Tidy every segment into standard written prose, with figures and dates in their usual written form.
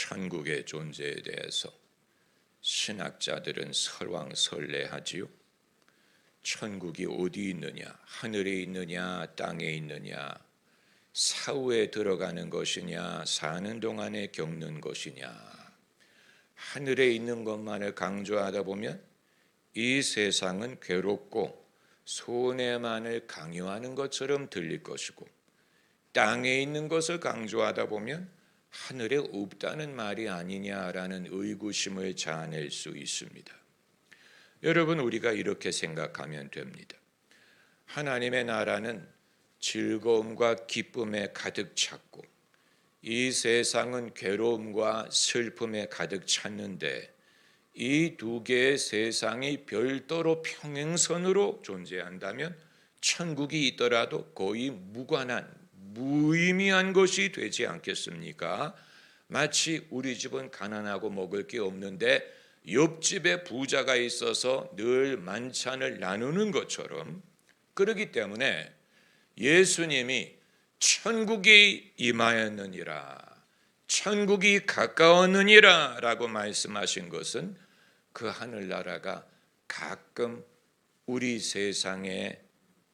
천국의 존재에 대해서 신학자들은 설왕설래하지요. 천국이 어디 있느냐, 하늘에 있느냐, 땅에 있느냐, 사후에 들어가는 것이냐, 사는 동안에 겪는 것이냐. 하늘에 있는 것만을 강조하다 보면 이 세상은 괴롭고 손해만을 강요하는 것처럼 들릴 것이고, 땅에 있는 것을 강조하다 보면 하늘에 없다는 말이 아니냐라는 의구심을 자아낼 수 있습니다. 여러분, 우리가 이렇게 생각하면 됩니다. 하나님의 나라는 즐거움과 기쁨에 가득 찼고 이 세상은 괴로움과 슬픔에 가득 찼는데, 이 두 개의 세상이 별도로 평행선으로 존재한다면 천국이 있더라도 거의 무관한 무의미한 것이 되지 않겠습니까? 마치 우리 집은 가난하고 먹을 게 없는데 옆집에 부자가 있어서 늘 만찬을 나누는 것처럼, 그렇기 때문에 예수님이 천국이 임하였느니라, 천국이 가까웠느니라 라고 말씀하신 것은 그 하늘나라가 가끔 우리 세상에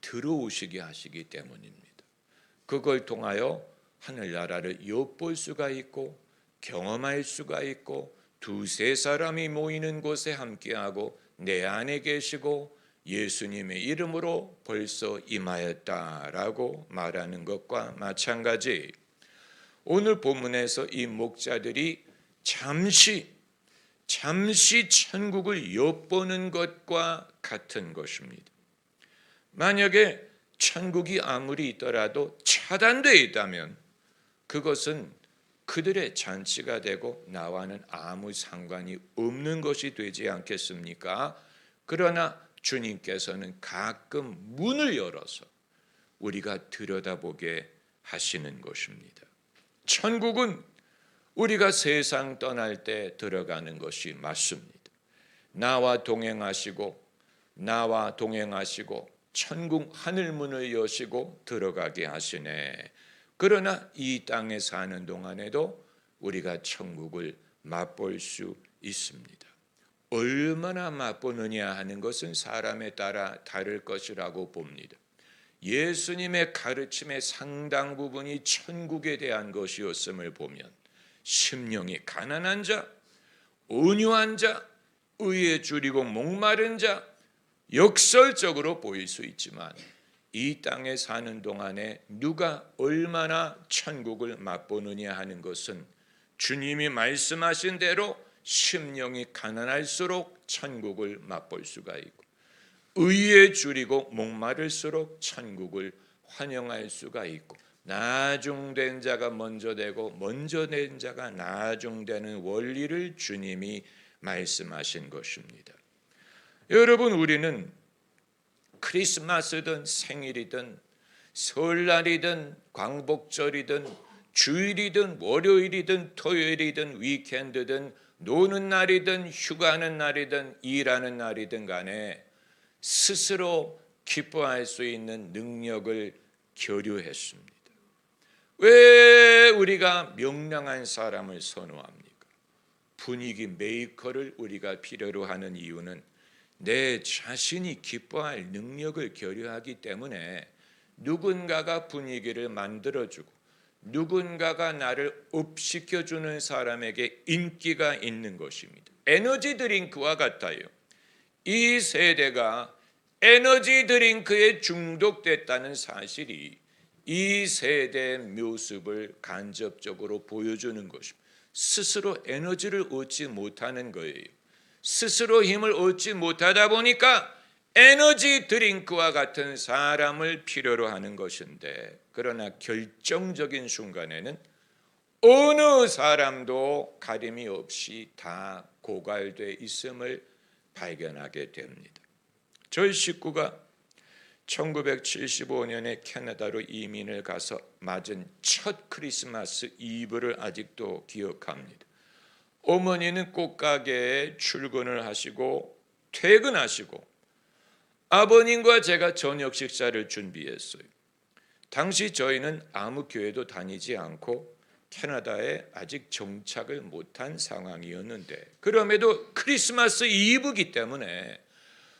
들어오시게 하시기 때문입니다. 그걸 통하여 하늘나라를 엿볼 수가 있고 경험할 수가 있고, 두세 사람이 모이는 곳에 함께하고 내 안에 계시고 예수님의 이름으로 벌써 임하였다라고 말하는 것과 마찬가지, 오늘 본문에서 이 목자들이 잠시 천국을 엿보는 것과 같은 것입니다. 만약에 천국이 아무리 있더라도 차단되어 있다면 그것은 그들의 잔치가 되고 나와는 아무 상관이 없는 것이 되지 않겠습니까? 그러나 주님께서는 가끔 문을 열어서 우리가 들여다보게 하시는 것입니다. 천국은 우리가 세상 떠날 때 들어가는 것이 맞습니다. 나와 동행하시고 천국 하늘문을 여시고 들어가게 하시네. 그러나 이 땅에 사는 동안에도 우리가 천국을 맛볼 수 있습니다. 얼마나 맛보느냐 하는 것은 사람에 따라 다를 것이라고 봅니다. 예수님의 가르침의 상당 부분이 천국에 대한 것이었음을 보면 심령이 가난한 자, 온유한 자, 의에 줄이고 목마른 자, 역설적으로 보일 수 있지만 이 땅에 사는 동안에 누가 얼마나 천국을 맛보느냐 하는 것은 주님이 말씀하신 대로 심령이 가난할수록 천국을 맛볼 수가 있고, 의에 줄이고 목마를수록 천국을 환영할 수가 있고, 나중된 자가 먼저 되고 먼저 된 자가 나중되는 원리를 주님이 말씀하신 것입니다. 여러분, 우리는 크리스마스든 생일이든 설날이든 광복절이든 주일이든 월요일이든 토요일이든 위켄드든 노는 날이든 휴가하는 날이든 일하는 날이든 간에 스스로 기뻐할 수 있는 능력을 교류했습니다. 왜 우리가 명랑한 사람을 선호합니까? 분위기 메이커를 우리가 필요로 하는 이유는 내 자신이 기뻐할 능력을 교류하기 때문에 누군가가 분위기를 만들어주고 누군가가 나를 업시켜주는 사람에게 인기가 있는 것입니다. 에너지 드링크와 같아요. 이 세대가 에너지 드링크에 중독됐다는 사실이 이 세대의 모습을 간접적으로 보여주는 것입니다. 스스로 에너지를 얻지 못하는 거예요. 스스로 힘을 얻지 못하다 보니까 에너지 드링크와 같은 사람을 필요로 하는 것인데, 그러나 결정적인 순간에는 어느 사람도 가림이 없이 다 고갈돼 있음을 발견하게 됩니다. 저희 식구가 1975년에 캐나다로 이민을 가서 맞은 첫 크리스마스 이브를 아직도 기억합니다. 어머니는 꽃가게에 출근을 하시고 퇴근하시고 아버님과 제가 저녁 식사를 준비했어요. 당시 저희는 아무 교회도 다니지 않고 캐나다에 아직 정착을 못한 상황이었는데, 그럼에도 크리스마스 이브이기 때문에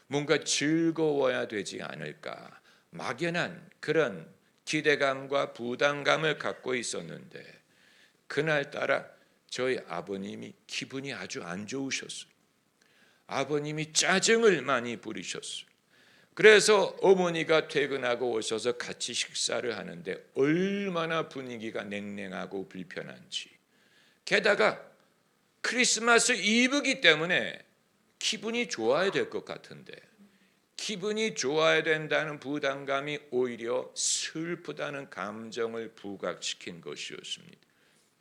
뭔가 즐거워야 되지 않을까 막연한 그런 기대감과 부담감을 갖고 있었는데, 그날따라 저희 아버님이 기분이 아주 안 좋으셨어요. 아버님이 짜증을 많이 부리셨어요. 그래서 어머니가 퇴근하고 오셔서 같이 식사를 하는데 얼마나 분위기가 냉랭하고 불편한지, 게다가 크리스마스 이브이기 때문에 기분이 좋아야 될 것 같은데 기분이 좋아야 된다는 부담감이 오히려 슬프다는 감정을 부각시킨 것이었습니다.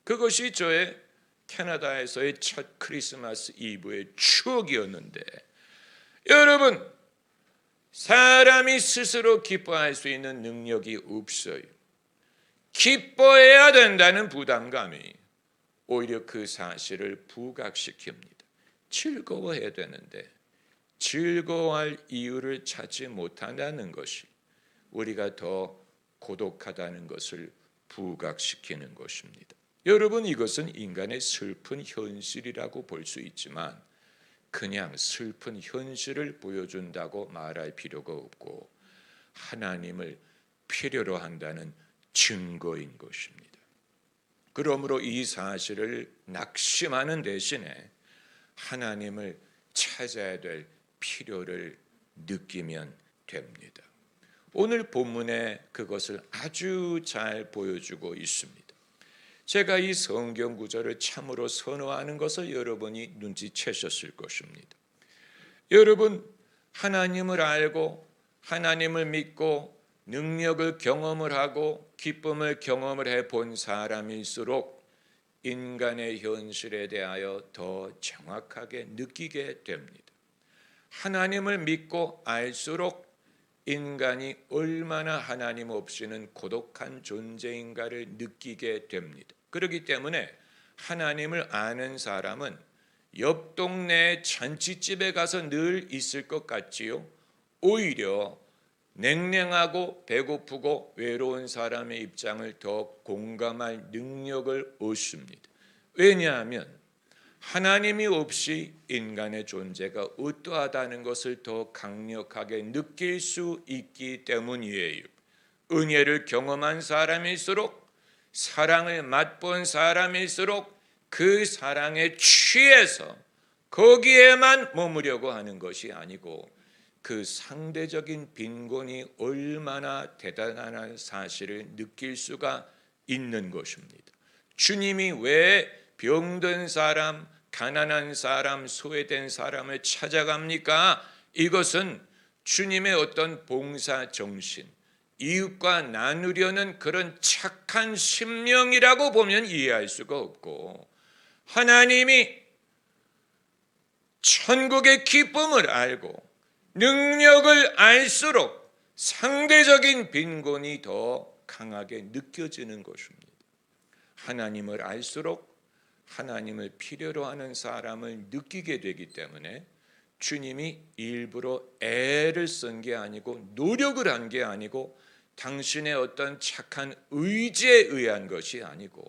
그것이 저의 캐나다에서의 첫 크리스마스 이브의 추억이었는데, 여러분, 사람이 스스로 기뻐할 수 있는 능력이 없어요. 기뻐해야 된다는 부담감이 오히려 그 사실을 부각시킵니다. 즐거워해야 되는데 즐거워할 이유를 찾지 못한다는 것이 우리가 더 고독하다는 것을 부각시키는 것입니다. 여러분, 이것은 인간의 슬픈 현실이라고 볼 수 있지만 그냥 슬픈 현실을 보여준다고 말할 필요가 없고 하나님을 필요로 한다는 증거인 것입니다. 그러므로 이 사실을 낙심하는 대신에 하나님을 찾아야 될 필요를 느끼면 됩니다. 오늘 본문에 그것을 아주 잘 보여주고 있습니다. 제가 이 성경 구절을 참으로 선호하는 것을 여러분이 눈치채셨을 것입니다. 여러분, 하나님을 알고 하나님을 믿고 능력을 경험을 하고 기쁨을 경험을 해본 사람일수록 인간의 현실에 대하여 더 정확하게 느끼게 됩니다. 하나님을 믿고 알수록 인간이 얼마나 하나님 없이는 고독한 존재인가를 느끼게 됩니다. 그렇기 때문에 하나님을 아는 사람은 옆 동네 잔치집에 가서 늘 있을 것 같지요. 오히려 냉랭하고 배고프고 외로운 사람의 입장을 더 공감할 능력을 얻습니다. 왜냐하면 하나님이 없이 인간의 존재가 어떠하다는 것을 더 강력하게 느낄 수 있기 때문이에요. 은혜를 경험한 사람일수록, 사랑을 맛본 사람일수록 그 사랑에 취해서 거기에만 머무려고 하는 것이 아니고 그 상대적인 빈곤이 얼마나 대단한 사실을 느낄 수가 있는 것입니다. 주님이 왜 병든 사람, 가난한 사람, 소외된 사람을 찾아갑니까? 이것은 주님의 어떤 봉사 정신, 이웃과 나누려는 그런 착한 심령이라고 보면 이해할 수가 없고, 하나님이 천국의 기쁨을 알고 능력을 알수록 상대적인 빈곤이 더 강하게 느껴지는 것입니다. 하나님을 알수록 하나님을 필요로 하는 사람을 느끼게 되기 때문에 주님이 일부러 애를 쓴 게 아니고 노력을 한 게 아니고 당신의 어떤 착한 의지에 의한 것이 아니고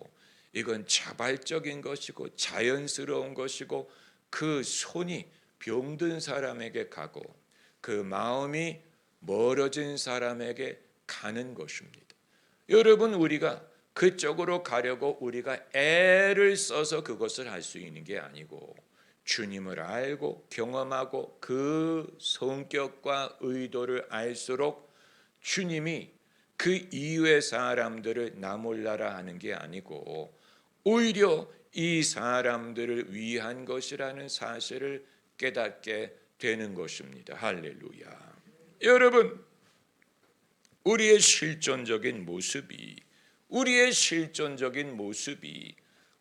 이건 자발적인 것이고 자연스러운 것이고 그 손이 병든 사람에게 가고 그 마음이 멀어진 사람에게 가는 것입니다. 여러분, 우리가 그쪽으로 가려고 우리가 애를 써서 그것을 할 수 있는 게 아니고 주님을 알고 경험하고 그 성격과 의도를 알수록 주님이 그 이외의 사람들을 나 몰라라 하는 게 아니고 오히려 이 사람들을 위한 것이라는 사실을 깨닫게 되는 것입니다. 할렐루야. 여러분, 우리의 실존적인 모습이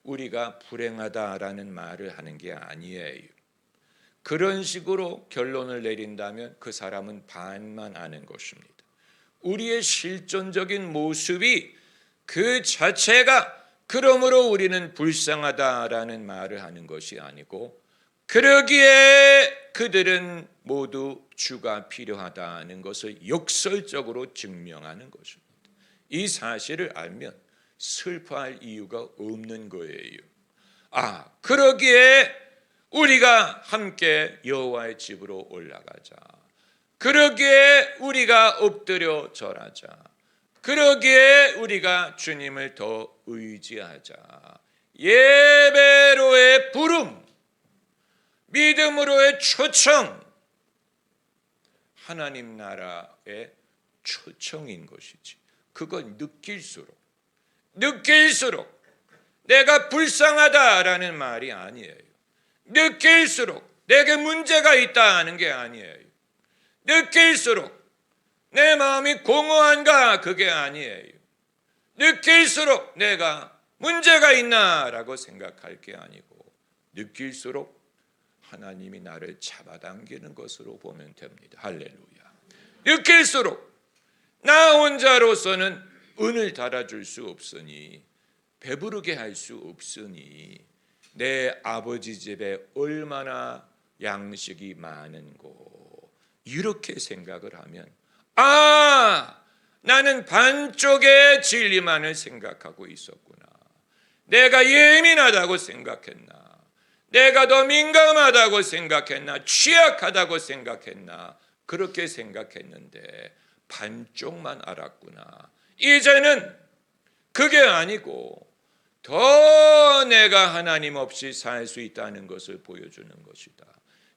우리가 불행하다라는 말을 하는 게 아니에요. 그런 식으로 결론을 내린다면 그 사람은 반만 아는 것입니다. 우리의 실존적인 모습이 그 자체가 그러므로 우리는 불쌍하다라는 말을 하는 것이 아니고 그러기에 그들은 모두 주가 필요하다는 것을 역설적으로 증명하는 것입니다. 이 사실을 알면 슬퍼할 이유가 없는 거예요. 그러기에 우리가 함께 여호와의 집으로 올라가자. 그러기에 우리가 엎드려 절하자. 그러기에 우리가 주님을 더 의지하자. 예배로의 부름, 믿음으로의 초청, 하나님 나라의 초청인 것이지. 그걸 느낄수록 내가 불쌍하다라는 말이 아니에요. 느낄수록 내게 문제가 있다는 게 아니에요. 느낄수록 내 마음이 공허한가 그게 아니에요. 느낄수록 내가 문제가 있나라고 생각할 게 아니고 느낄수록 하나님이 나를 잡아당기는 것으로 보면 됩니다. 할렐루야. 느낄수록 나 혼자로서는 은을 달아줄 수 없으니 배부르게 할 수 없으니 내 아버지 집에 얼마나 양식이 많은고 이렇게 생각을 하면 나는 반쪽의 진리만을 생각하고 있었구나. 내가 예민하다고 생각했나? 내가 더 민감하다고 생각했나? 취약하다고 생각했나? 그렇게 생각했는데 반쪽만 알았구나. 이제는 그게 아니고 더 내가 하나님 없이 살 수 있다는 것을 보여주는 것이다.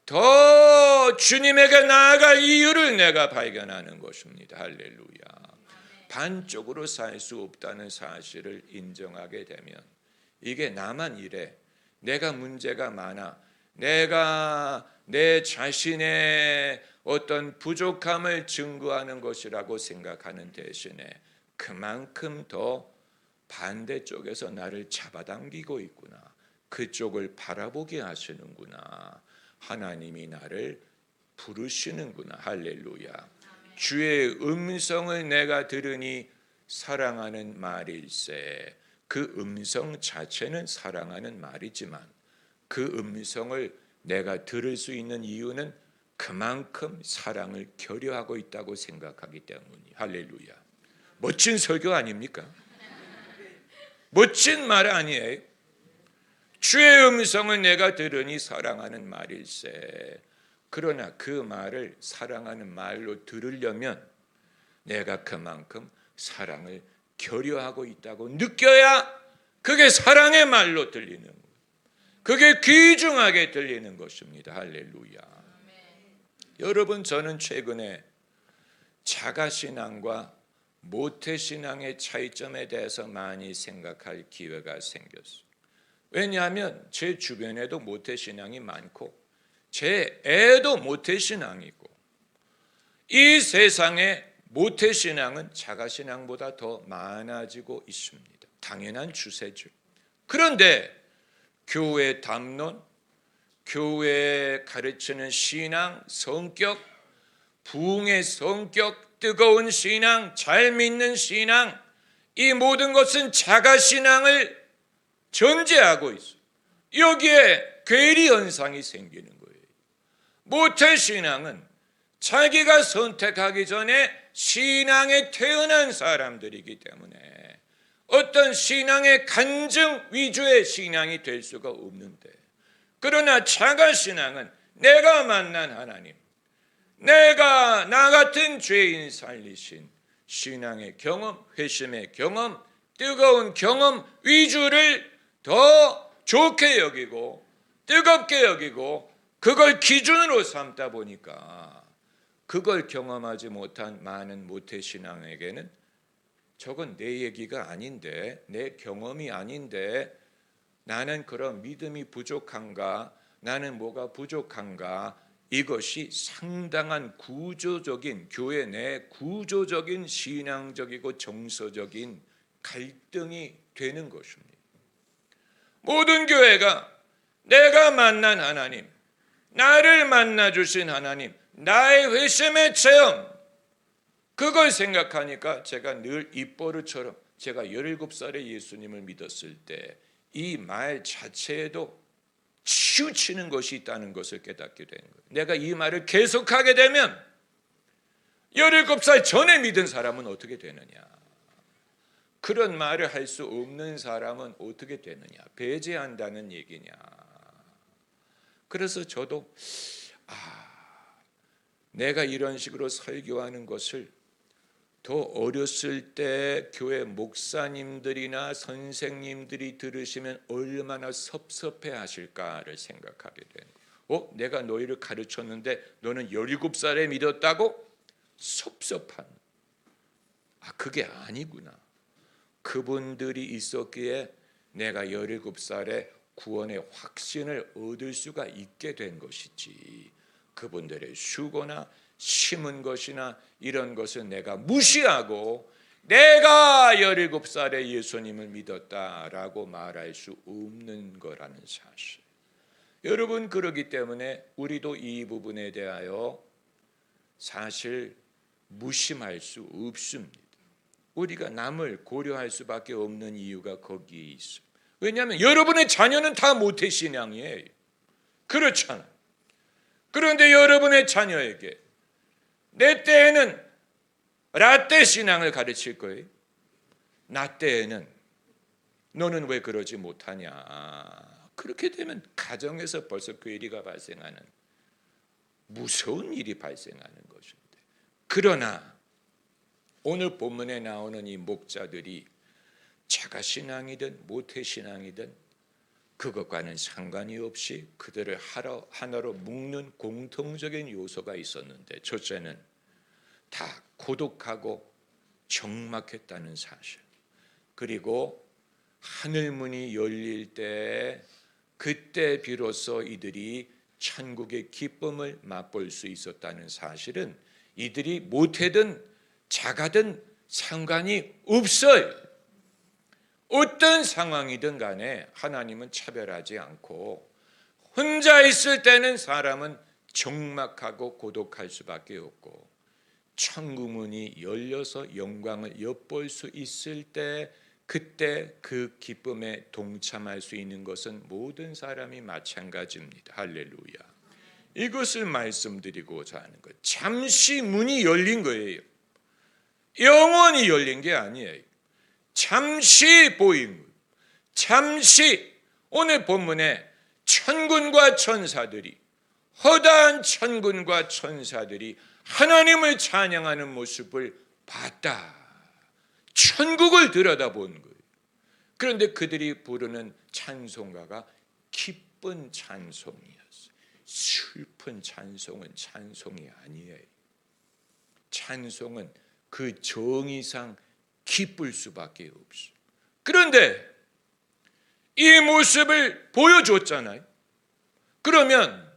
더 주님에게 나아갈 이유를 내가 발견하는 것입니다. 할렐루야. 반쪽으로 살 수 없다는 사실을 인정하게 되면 이게 나만 이래. 내가 문제가 많아. 내가 내 자신의 어떤 부족함을 증거하는 것이라고 생각하는 대신에 그만큼 더 반대쪽에서 나를 잡아당기고 있구나. 그쪽을 바라보게 하시는구나. 하나님이 나를 부르시는구나. 할렐루야. 주의 음성을 내가 들으니 사랑하는 말일세. 그 음성 자체는 사랑하는 말이지만 그 음성을 내가 들을 수 있는 이유는 그만큼 사랑을 결여하고 있다고 생각하기 때문이에요. 할렐루야. 멋진 설교 아닙니까? 멋진 말 아니에요? 주의 음성을 내가 들으니 사랑하는 말일세. 그러나 그 말을 사랑하는 말로 들으려면 내가 그만큼 사랑을 결여하고 있다고 느껴야 그게 사랑의 말로 들리는 거예요. 그게 귀중하게 들리는 것입니다. 할렐루야. 여러분, 저는 최근에 자가신앙과 모태신앙의 차이점에 대해서 많이 생각할 기회가 생겼어요. 왜냐하면 제 주변에도 모태신앙이 많고 제 애도 모태신앙이고 이 세상에 모태신앙은 자가신앙보다 더 많아지고 있습니다. 당연한 추세죠. 그런데 교회 담론, 교회 가르치는 신앙, 성격, 부흥의 성격, 뜨거운 신앙, 잘 믿는 신앙, 이 모든 것은 자가신앙을 전제하고 있어요. 여기에 괴리 현상이 생기는 거예요. 모태신앙은 자기가 선택하기 전에 신앙에 태어난 사람들이기 때문에 어떤 신앙의 간증 위주의 신앙이 될 수가 없는데, 그러나 자가신앙은 내가 만난 하나님, 내가 나 같은 죄인 살리신 신앙의 경험, 회심의 경험, 뜨거운 경험 위주를 더 좋게 여기고 뜨겁게 여기고 그걸 기준으로 삼다 보니까 그걸 경험하지 못한 많은 모태신앙에게는 저건 내 얘기가 아닌데, 내 경험이 아닌데, 나는 그런 믿음이 부족한가, 나는 뭐가 부족한가, 이것이 상당한 구조적인, 교회 내 구조적인 신앙적이고 정서적인 갈등이 되는 것입니다. 모든 교회가 내가 만난 하나님, 나를 만나주신 하나님, 나의 회심의 체험, 그걸 생각하니까 제가 늘 입버릇처럼 제가 17살에 예수님을 믿었을 때 이 말 자체에도 치우치는 것이 있다는 것을 깨닫게 된 거예요. 내가 이 말을 계속하게 되면 17살 전에 믿은 사람은 어떻게 되느냐. 그런 말을 할 수 없는 사람은 어떻게 되느냐? 배제한다는 얘기냐? 그래서 저도 내가 이런 식으로 설교하는 것을 더 어렸을 때 교회 목사님들이나 선생님들이 들으시면 얼마나 섭섭해 하실까를 생각하게 되는 거예요. 내가 너희를 가르쳤는데 너는 17살에 믿었다고? 섭섭한. 그게 아니구나. 그분들이 있었기에 내가 17살에 구원의 확신을 얻을 수가 있게 된 것이지, 그분들의 수고나 심은 것이나 이런 것은 내가 무시하고 내가 17살에 예수님을 믿었다라고 말할 수 없는 거라는 사실. 여러분, 그러기 때문에 우리도 이 부분에 대하여 사실 무심할 수 없습니다. 우리가 남을 고려할 수밖에 없는 이유가 거기에 있어요. 왜냐하면 여러분의 자녀는 다 모태신앙이에요. 그렇잖아요. 그런데 여러분의 자녀에게 내 때에는 라떼 신앙을 가르칠 거예요. 나 때에는 너는 왜 그러지 못하냐. 그렇게 되면 가정에서 벌써 괴리가 발생하는, 무서운 일이 발생하는 것인데, 그러나 오늘 본문에 나오는 이 목자들이 자가신앙이든 모태신앙이든 그것과는 상관이 없이 그들을 하나로 묶는 공통적인 요소가 있었는데, 첫째는 다 고독하고 적막했다는 사실, 그리고 하늘문이 열릴 때 그때 비로소 이들이 천국의 기쁨을 맛볼 수 있었다는 사실은 이들이 모태든 자가든 상관이 없어요. 어떤 상황이든 간에 하나님은 차별하지 않고, 혼자 있을 때는 사람은 적막하고 고독할 수밖에 없고, 천국 문이 열려서 영광을 엿볼 수 있을 때 그때 그 기쁨에 동참할 수 있는 것은 모든 사람이 마찬가지입니다. 할렐루야. 이것을 말씀드리고자 하는 것. 잠시 문이 열린 거예요. 영원히 열린 게 아니에요. 잠시 보인 것. 잠시. 오늘 본문에 천군과 천사들이, 허다한 천군과 천사들이 하나님을 찬양하는 모습을 봤다. 천국을 들여다본 거예요. 그런데 그들이 부르는 찬송가가 기쁜 찬송이었어요. 슬픈 찬송은 찬송이 아니에요. 찬송은 그 정의상 기쁠 수밖에 없어요. 그런데 이 모습을 보여줬잖아요. 그러면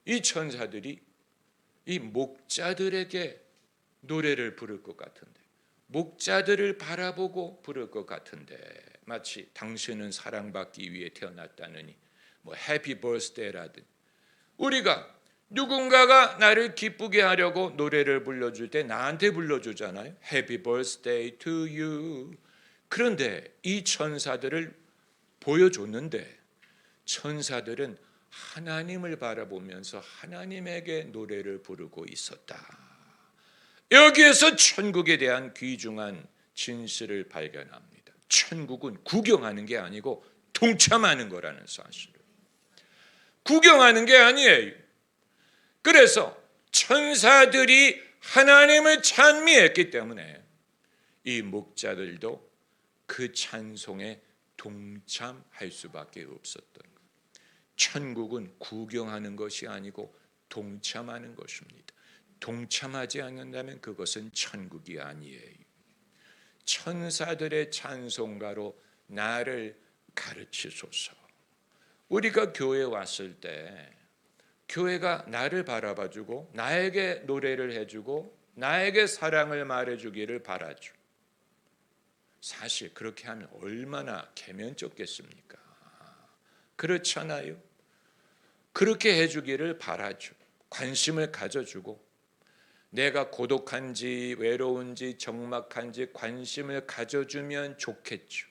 이 천사들이 이 목자들에게 노래를 부를 것 같은데, 목자들을 바라보고 부를 것 같은데, 마치 당신은 사랑받기 위해 태어났다느니, 해피 버스데이라든, 우리가 누군가가 나를 기쁘게 하려고 노래를 불러줄 때 나한테 불러주잖아요. Happy birthday to you. 그런데 이 천사들을 보여줬는데, 천사들은 하나님을 바라보면서 하나님에게 노래를 부르고 있었다. 여기에서 천국에 대한 귀중한 진실을 발견합니다. 천국은 구경하는 게 아니고 동참하는 거라는 사실을. 구경하는 게 아니에요. 그래서 천사들이 하나님을 찬미했기 때문에 이 목자들도 그 찬송에 동참할 수밖에 없었던 거예요. 천국은 구경하는 것이 아니고 동참하는 것입니다. 동참하지 않는다면 그것은 천국이 아니에요. 천사들의 찬송가로 나를 가르치소서. 우리가 교회에 왔을 때 교회가 나를 바라봐주고 나에게 노래를 해주고 나에게 사랑을 말해주기를 바라죠. 사실 그렇게 하면 얼마나 개면쩍겠습니까? 그렇잖아요. 그렇게 해주기를 바라죠. 관심을 가져주고, 내가 고독한지 외로운지 적막한지 관심을 가져주면 좋겠죠.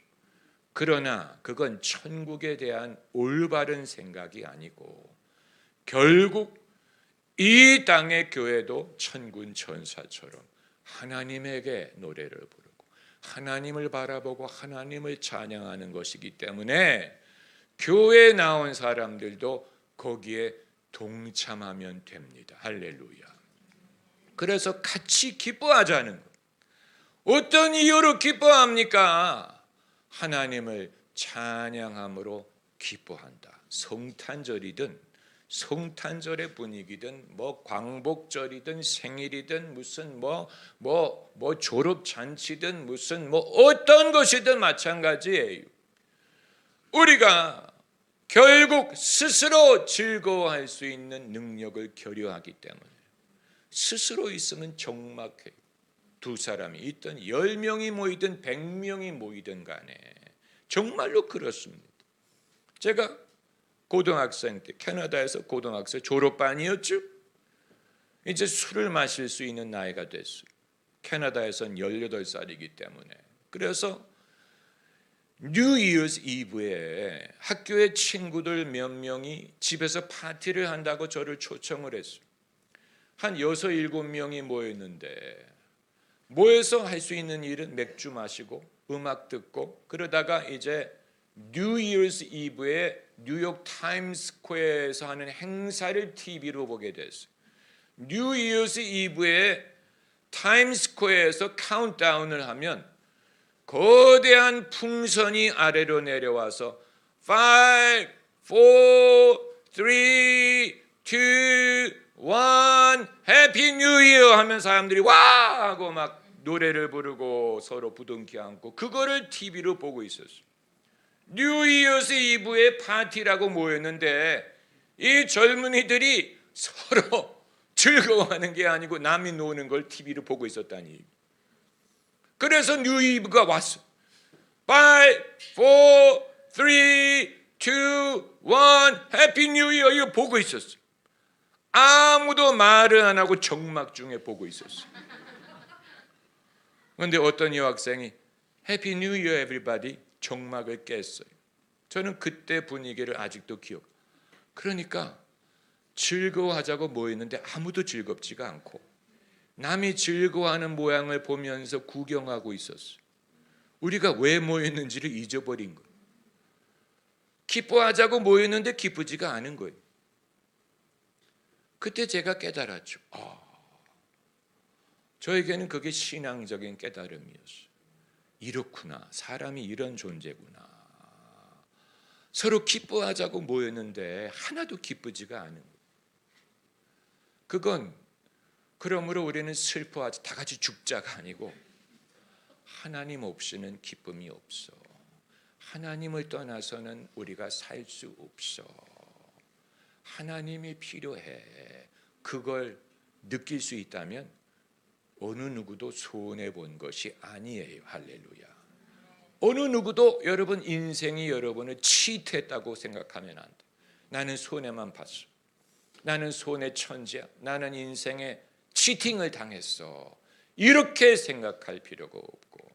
그러나 그건 천국에 대한 올바른 생각이 아니고, 결국 이 땅의 교회도 천군 천사처럼 하나님에게 노래를 부르고 하나님을 바라보고 하나님을 찬양하는 것이기 때문에 교회에 나온 사람들도 거기에 동참하면 됩니다. 할렐루야. 그래서 같이 기뻐하자는 것. 어떤 이유로 기뻐합니까? 하나님을 찬양함으로 기뻐한다. 성탄절이든 성탄절의 분위기든 뭐 광복절이든 생일이든 무슨 뭐 졸업 잔치든 무슨 뭐 어떤 것이든 마찬가지예요. 우리가 결국 스스로 즐거워할 수 있는 능력을 결여하기 때문에 스스로 있으면 적막해요. 두 사람이 있든 10명이 모이든 100명이 모이든 간에 정말로 그렇습니다. 제가 고등학생 때 캐나다에서 고등학생 졸업반이었죠. 이제 술을 마실 수 있는 나이가 됐어요. 캐나다에서는 18살이기 때문에. 그래서 뉴 이어스 이브에 학교의 친구들 몇 명이 집에서 파티를 한다고 저를 초청을 했어요. 한 6, 7명이 모였는데 모여서 할 수 있는 일은 맥주 마시고 음악 듣고 그러다가 이제 뉴 이어스 이브에 뉴욕 타임스스퀘어에서 하는 행사를 TV로 보게 됐어요. 뉴 이어스 이브에 타임스스퀘어에서 카운트다운을 하면 거대한 풍선이 아래로 내려와서 5, 4, 3, 2, 1 해피 뉴 이어 하면 사람들이 와 하고 막 노래를 부르고 서로 부둥켜 안고 그거를 TV로 보고 있었어요. 뉴 이어스 이브의 파티라고 모였는데 이 젊은이들이 서로 즐거워하는 게 아니고 남이 노는 걸 TV로 보고 있었다니. 그래서 뉴 이브가 왔어. 5, 4, 3, 2, 1 해피 뉴 이어 이거 보고 있었어. 아무도 말을 안 하고 적막 중에 보고 있었어. 그런데 어떤 여학생이 해피 뉴 이어 에브리바디 적막을 깼어요. 저는 그때 분위기를 아직도 기억. 그러니까 즐거워하자고 모였는데 아무도 즐겁지가 않고 남이 즐거워하는 모양을 보면서 구경하고 있었어요. 우리가 왜 모였는지를 잊어버린 거예요. 기뻐하자고 모였는데 기쁘지가 않은 거예요. 그때 제가 깨달았죠. 저에게는 그게 신앙적인 깨달음이었어요. 이렇구나. 사람이 이런 존재구나. 서로 기뻐하자고 모였는데 하나도 기쁘지가 않은 거예요. 그건 그러므로 우리는 슬퍼하지 다 같이 죽자가 아니고 하나님 없이는 기쁨이 없어. 하나님을 떠나서는 우리가 살 수 없어. 하나님이 필요해. 그걸 느낄 수 있다면 어느 누구도 손해본 것이 아니에요. 할렐루야. 어느 누구도 여러분 인생이 여러분을 치트했다고 생각하면 안 돼. 나는 손해만 봤어. 나는 손해 천지야. 나는 인생에 치팅을 당했어. 이렇게 생각할 필요가 없고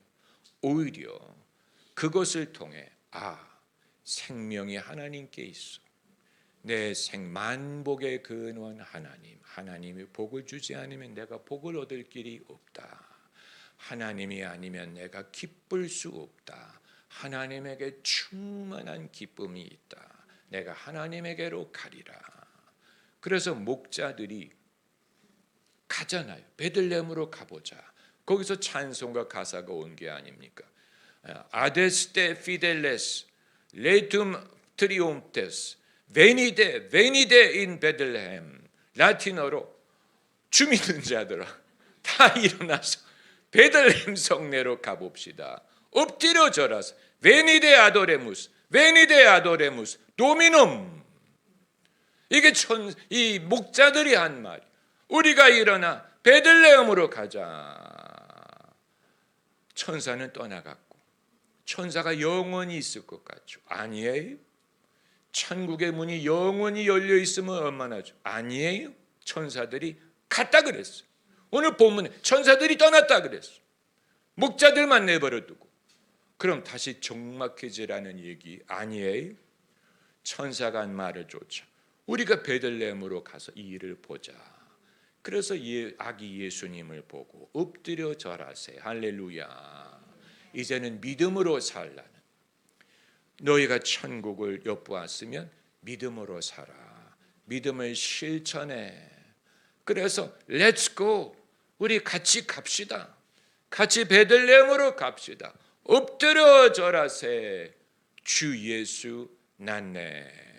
오히려 그것을 통해 생명이 하나님께 있어. 내 만복의 근원 하나님. 하나님이 복을 주지 않으면 내가 복을 얻을 길이 없다. 하나님이 아니면 내가 기쁠 수 없다. 하나님에게 충만한 기쁨이 있다. 내가 하나님에게로 가리라. 그래서 목자들이 가잖아요. 베들레헴으로 가보자. 거기서 찬송가 가사가 온 게 아닙니까? 아데스테 피델레스 레툼 트리옴테스 베니데 인 베들레헴. 라틴어로 주 믿는 자들아 다 일어나서 베들레헴 성내로 가봅시다. 엎드려 절하서 베니데 아도레무스 도미눔. 이게 이 목자들이 한 말. 우리가 일어나 베들레헴으로 가자. 천사는 떠나갔고 천사가 영원히 있을 것 같죠? 아니에요. 천국의 문이 영원히 열려 있으면 얼마나 좋아? 아니에요. 천사들이 갔다 그랬어. 오늘 본문에 천사들이 떠났다 그랬어. 목자들만 내버려 두고. 그럼 다시 적막해지라는 얘기 아니에요. 천사가 한 말을 쫓아 우리가 베들레헴으로 가서 이 일을 보자. 그래서 아기 예수님을 보고 엎드려 절하세. 할렐루야. 이제는 믿음으로 살라는. 너희가 천국을 엿보았으면 믿음으로 살아. 믿음을 실천해. 그래서 렛츠 고. 우리 같이 갑시다. 같이 베들레헴으로 갑시다. 엎드려 절하세. 주 예수 낫네.